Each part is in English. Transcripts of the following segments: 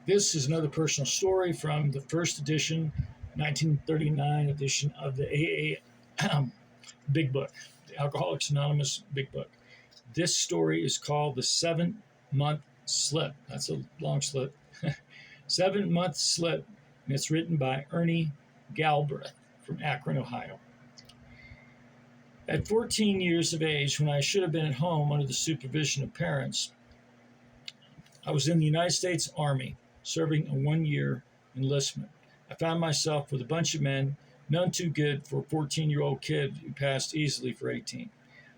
This is another personal story from the first edition, 1939 edition of the AA Big Book, the Alcoholics Anonymous Big Book. This story is called The 7-Month Slip. That's a long slip. 7-Month Slip, and it's written by Ernie Galbraith from Akron, Ohio. At 14 years of age, when I should have been at home under the supervision of parents, I was in the United States Army serving a 1-year enlistment. I found myself with a bunch of men, none too good for a 14-year-old kid who passed easily for 18.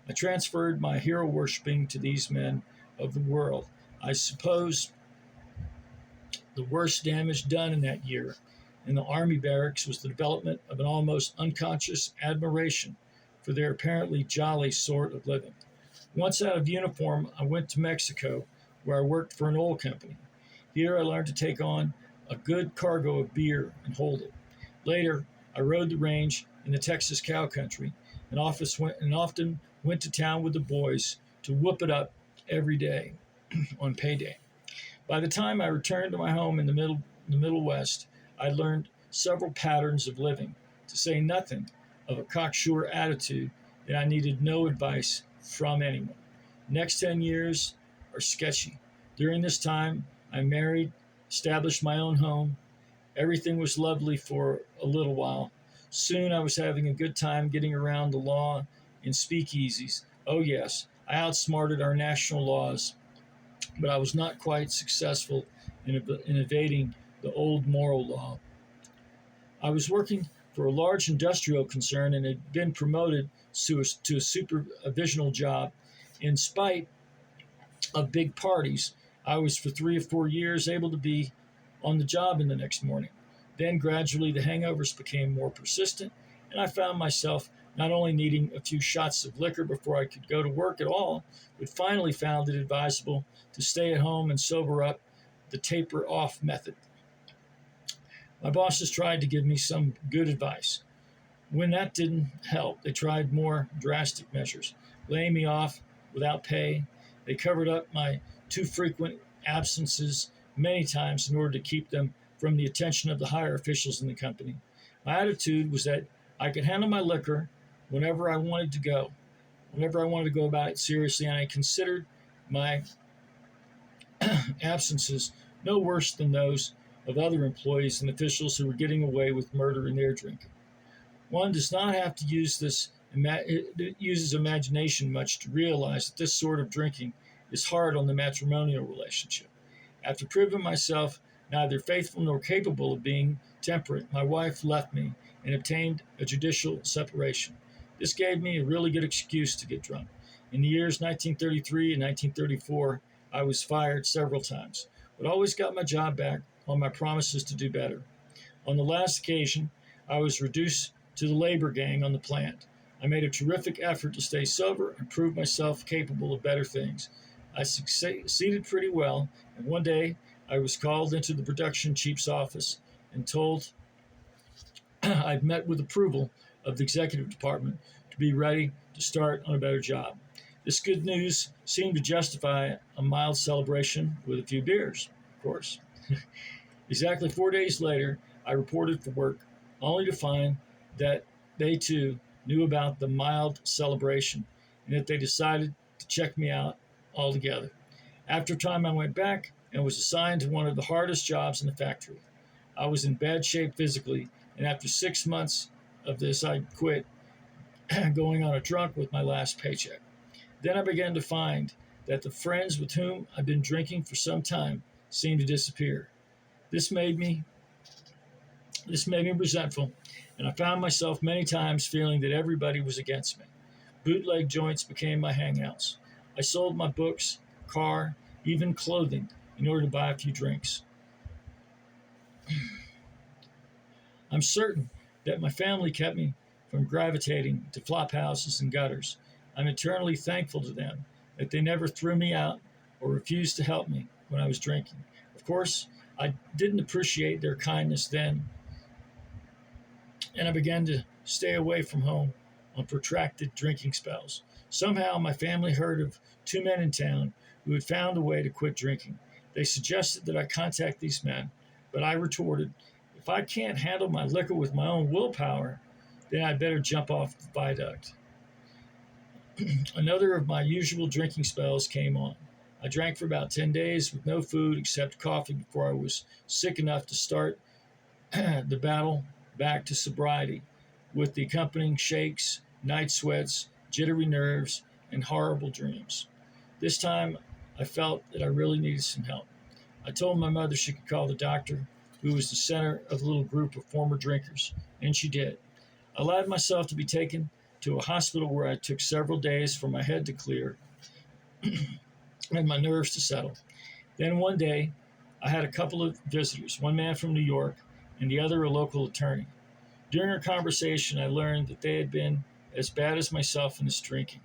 I transferred my hero worshiping to these men of the world. I suppose the worst damage done in that year in the Army barracks was the development of an almost unconscious admiration for their apparently jolly sort of living. Once out of uniform, I went to Mexico, where I worked for an oil company. Here I learned to take on a good cargo of beer and hold it. Later, I rode the range in the Texas cow country and often went to town with the boys to whoop it up every day on payday. By the time I returned to my home in the Middle West, I learned several patterns of living, to say nothing of a cocksure attitude that I needed no advice from anyone. The next 10 years are sketchy. During this time, I married, established my own home. Everything was lovely for a little while. Soon I was having a good time getting around the law in speakeasies. Oh yes, I outsmarted our national laws, but I was not quite successful in evading the old moral law. I was working for a large industrial concern and had been promoted to a supervisional job. In spite of big parties, I was for 3 or 4 years able to be on the job in the next morning. Then gradually the hangovers became more persistent, and I found myself not only needing a few shots of liquor before I could go to work at all, but finally found it advisable to stay at home and sober up, the taper off method. My bosses tried to give me some good advice. When that didn't help, they tried more drastic measures, laying me off without pay. They covered up my too frequent absences many times in order to keep them from the attention of the higher officials in the company. My attitude was that I could handle my liquor whenever I wanted to go about it seriously, and I considered my absences no worse than those of other employees and officials who were getting away with murder in their drinking. One does not have to it uses imagination much to realize that this sort of drinking is hard on the matrimonial relationship. After proving myself neither faithful nor capable of being temperate, my wife left me and obtained a judicial separation. This gave me a really good excuse to get drunk. In the years 1933 and 1934, I was fired several times, but always got my job back on my promises to do better. On the last occasion, I was reduced to the labor gang on the plant. I made a terrific effort to stay sober and prove myself capable of better things. I succeeded pretty well, and one day I was called into the production chief's office and told I'd met with approval of the executive department to be ready to start on a better job. This good news seemed to justify a mild celebration with a few beers, of course. Exactly 4 days later, I reported for work, only to find that they too knew about the mild celebration and that they decided to check me out altogether. After a time, I went back and was assigned to one of the hardest jobs in the factory. I was in bad shape physically, and after 6 months of this, I quit, going on a drunk with my last paycheck. Then I began to find that the friends with whom I'd been drinking for some time seemed to disappear. This made me resentful, and I found myself many times feeling that everybody was against me. Bootleg joints became my hangouts. I sold my books, car, even clothing in order to buy a few drinks. I'm certain that my family kept me from gravitating to flop houses and gutters. I'm eternally thankful to them that they never threw me out or refused to help me when I was drinking. Of course, I didn't appreciate their kindness then, and I began to stay away from home on protracted drinking spells. Somehow, my family heard of 2 men in town who had found a way to quit drinking. They suggested that I contact these men, but I retorted, if I can't handle my liquor with my own willpower, then I'd better jump off the viaduct. Another of my usual drinking spells came on. I drank for about 10 days with no food except coffee before I was sick enough to start the battle back to sobriety with the accompanying shakes, night sweats, jittery nerves, and horrible dreams. This time, I felt that I really needed some help. I told my mother she could call the doctor, who was the center of a little group of former drinkers, and she did. I allowed myself to be taken to a hospital where I took several days for my head to clear and my nerves to settle. Then one day, I had a couple of visitors, one man from New York and the other a local attorney. During our conversation, I learned that they had been as bad as myself in this drinking,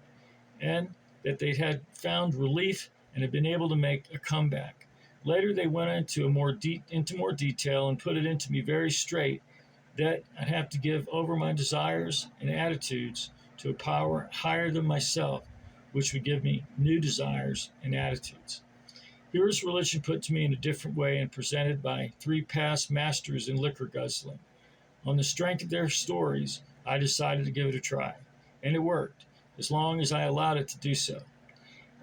and that they had found relief and had been able to make a comeback. Later, they went into more detail and put it into me very straight that I'd have to give over my desires and attitudes to a power higher than myself, which would give me new desires and attitudes. Here is religion put to me in a different way and presented by three past masters in liquor guzzling. On the strength of their stories, I decided to give it a try, and it worked, as long as I allowed it to do so.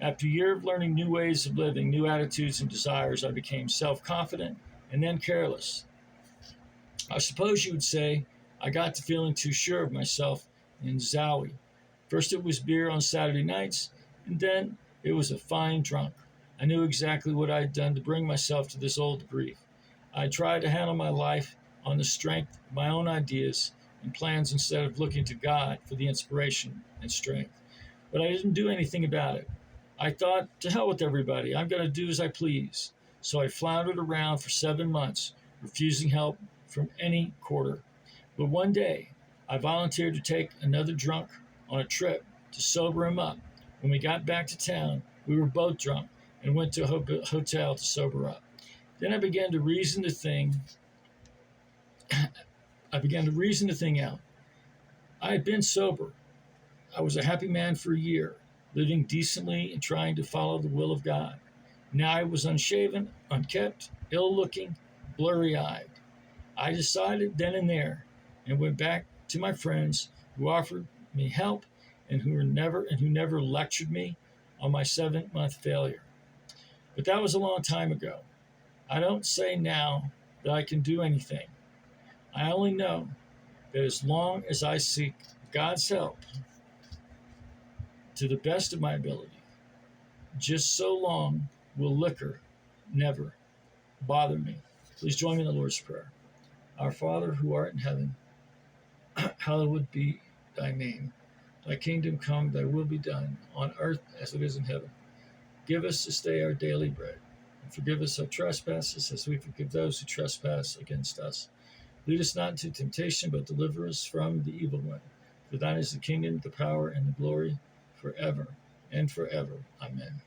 After a year of learning new ways of living, new attitudes and desires, I became self-confident and then careless. I suppose you would say I got to feeling too sure of myself in Zowie. First it was beer on Saturday nights, and then it was a fine drunk. I knew exactly what I had done to bring myself to this old grief. I tried to handle my life on the strength of my own ideas and plans instead of looking to God for the inspiration and strength. But I didn't do anything about it. I thought, to hell with everybody, I'm going to do as I please. So I floundered around for 7 months, refusing help from any quarter. But one day, I volunteered to take another drunk on a trip to sober him up. When we got back to town, we were both drunk and went to a hotel to sober up. Then I began to reason the thing out. I had been sober. I was a happy man for a year, living decently and trying to follow the will of God. Now I was unshaven, unkempt, ill-looking, blurry-eyed. I decided then and there and went back to my friends who offered me help and who never lectured me on my 7-month failure. But that was a long time ago. I don't say now that I can do anything. I only know that as long as I seek God's help to the best of my ability, just so long will liquor never bother me. Please join me in the Lord's Prayer. Our Father who art in heaven, hallowed be thy name. Thy kingdom come, thy will be done, on earth as it is in heaven. Give us this day our daily bread, and forgive us our trespasses as we forgive those who trespass against us. Lead us not into temptation, but deliver us from the evil one. For thine is the kingdom, the power, and the glory, forever and forever. Amen.